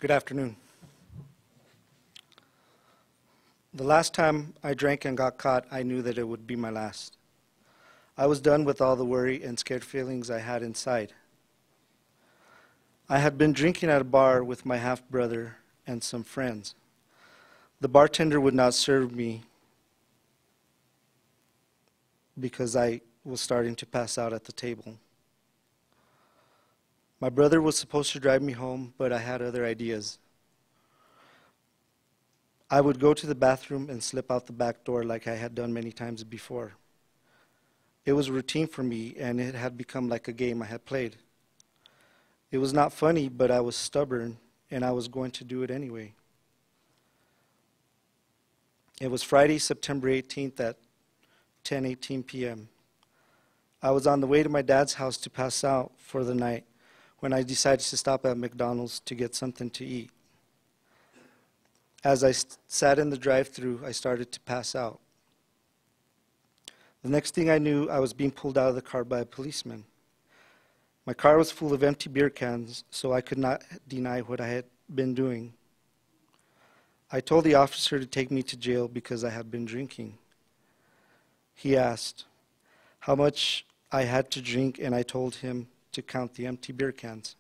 Good afternoon. The last time I drank and got caught, I knew that it would be my last. I was done with all the worry and scared feelings I had inside. I had been drinking at a bar with my half-brother and some friends. The bartender would not serve me because I was starting to pass out at the table. My brother was supposed to drive me home, but I had other ideas. I would go to the bathroom and slip out the back door like I had done many times before. It was routine for me, and it had become like a game I had played. It was not funny, but I was stubborn, and I was going to do it anyway. It was Friday, September 18th at 10:18 p.m. I was on the way to my dad's house to pass out for the night when I decided to stop at McDonald's to get something to eat. As I sat in the drive-thru, I started to pass out. The next thing I knew, I was being pulled out of the car by a policeman. My car was full of empty beer cans, so I could not deny what I had been doing. I told the officer to take me to jail because I had been drinking. He asked how much I had to drink, and I told him to count the empty beer cans.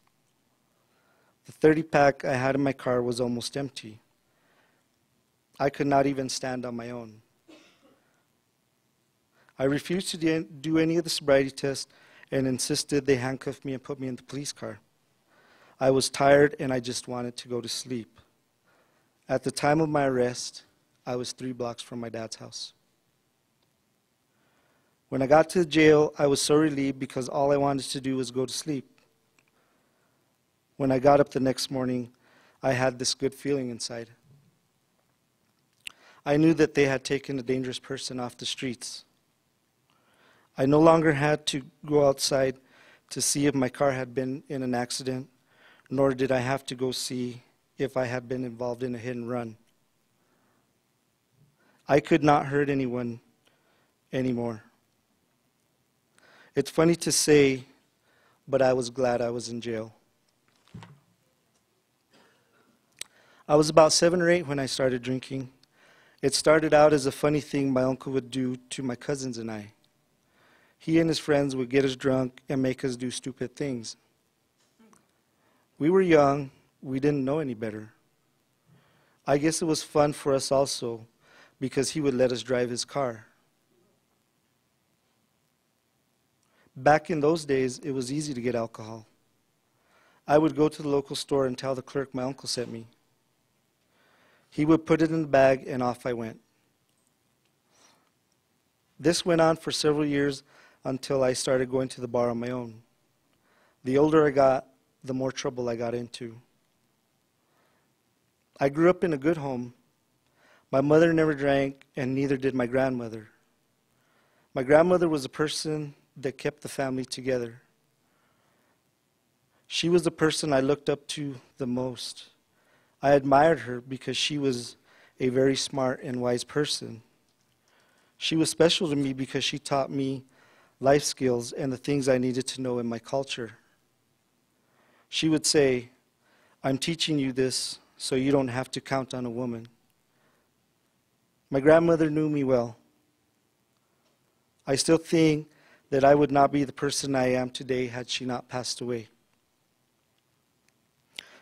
The 30-pack I had in my car was almost empty. I could not even stand on my own. I refused to do any of the sobriety tests and insisted they handcuff me and put me in the police car. I was tired and I just wanted to go to sleep. At the time of my arrest, I was 3 blocks from my dad's house. When I got to the jail, I was so relieved because all I wanted to do was go to sleep. When I got up the next morning, I had this good feeling inside. I knew that they had taken a dangerous person off the streets. I no longer had to go outside to see if my car had been in an accident, nor did I have to go see if I had been involved in a hit and run. I could not hurt anyone anymore. It's funny to say, but I was glad I was in jail. I was about 7 or 8 when I started drinking. It started out as a funny thing my uncle would do to my cousins and I. He and his friends would get us drunk and make us do stupid things. We were young, we didn't know any better. I guess it was fun for us also because he would let us drive his car. Back in those days, it was easy to get alcohol. I would go to the local store and tell the clerk my uncle sent me. He would put it in the bag and off I went. This went on for several years until I started going to the bar on my own. The older I got, the more trouble I got into. I grew up in a good home. My mother never drank, and neither did my grandmother. My grandmother was a person that kept the family together. She was the person I looked up to the most. I admired her because she was a very smart and wise person. She was special to me because she taught me life skills and the things I needed to know in my culture. She would say, "I'm teaching you this so you don't have to count on a woman." My grandmother knew me well. I still think that I would not be the person I am today had she not passed away.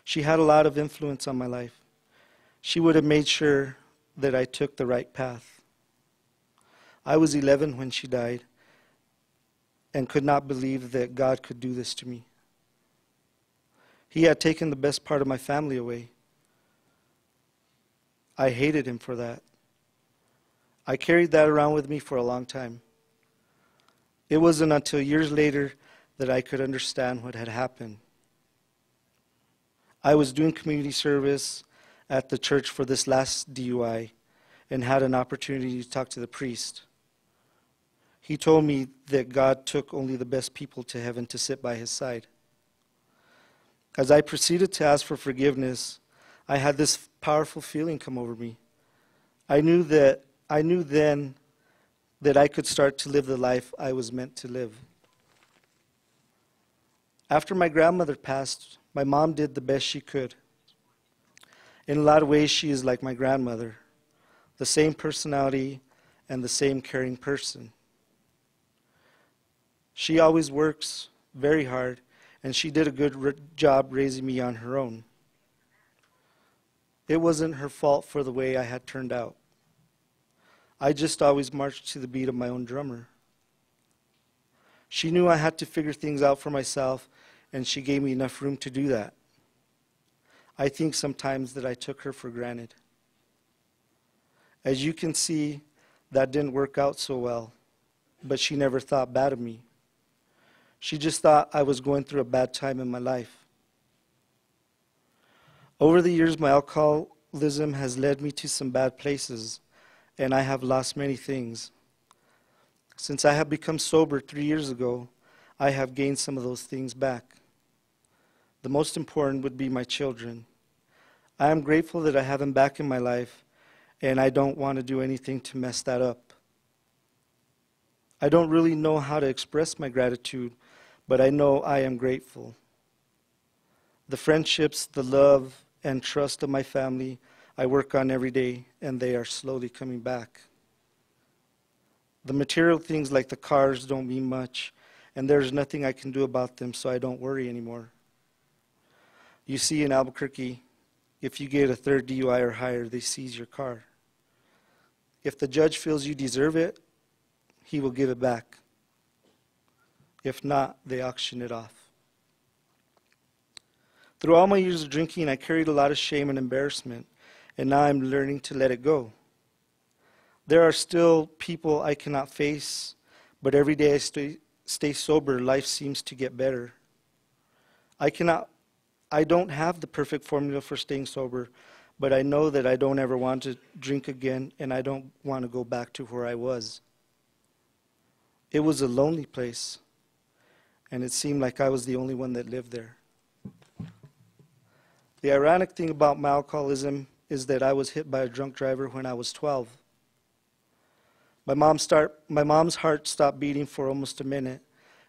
She had a lot of influence on my life. She would have made sure that I took the right path. I was 11 when she died and could not believe that God could do this to me. He had taken the best part of my family away. I hated him for that. I carried that around with me for a long time. It wasn't until years later that I could understand what had happened. I was doing community service at the church for this last DUI and had an opportunity to talk to the priest. He told me that God took only the best people to heaven to sit by his side. As I proceeded to ask for forgiveness, I had this powerful feeling come over me. I knew then that I could start to live the life I was meant to live. After my grandmother passed, my mom did the best she could. In a lot of ways, she is like my grandmother, the same personality and the same caring person. She always works very hard, and she did a good job raising me on her own. It wasn't her fault for the way I had turned out. I just always marched to the beat of my own drummer. She knew I had to figure things out for myself, and she gave me enough room to do that. I think sometimes that I took her for granted. As you can see, that didn't work out so well, but she never thought bad of me. She just thought I was going through a bad time in my life. Over the years, my alcoholism has led me to some bad places, and I have lost many things. Since I have become sober 3 years ago, I have gained some of those things back. The most important would be my children. I am grateful that I have them back in my life, and I don't want to do anything to mess that up. I don't really know how to express my gratitude, but I know I am grateful. The friendships, the love, and trust of my family I work on every day, and they are slowly coming back. The material things like the cars don't mean much, and there's nothing I can do about them, so I don't worry anymore. You see, in Albuquerque, if you get a third DUI or higher, they seize your car. If the judge feels you deserve it, he will give it back. If not, they auction it off. Through all my years of drinking, I carried a lot of shame and embarrassment, and now I'm learning to let it go. There are still people I cannot face, but every day I stay sober, life seems to get better. I don't have the perfect formula for staying sober, but I know that I don't ever want to drink again, and I don't want to go back to where I was. It was a lonely place, and it seemed like I was the only one that lived there. The ironic thing about my alcoholism is that I was hit by a drunk driver when I was 12. My mom's heart stopped beating for almost a minute,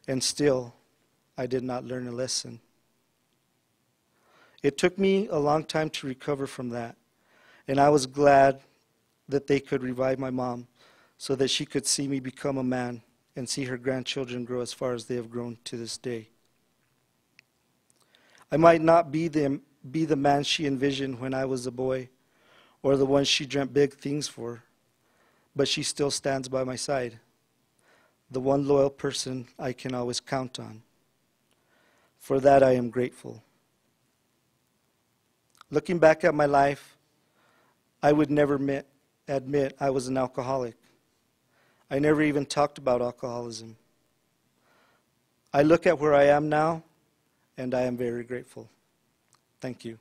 and still, I did not learn a lesson. It took me a long time to recover from that, and I was glad that they could revive my mom so that she could see me become a man and see her grandchildren grow as far as they have grown to this day. I might not be the man she envisioned when I was a boy, or the one she dreamt big things for, but she still stands by my side, the one loyal person I can always count on. For that I am grateful. Looking back at my life, I would never admit I was an alcoholic. I never even talked about alcoholism. I look at where I am now, and I am very grateful. Thank you.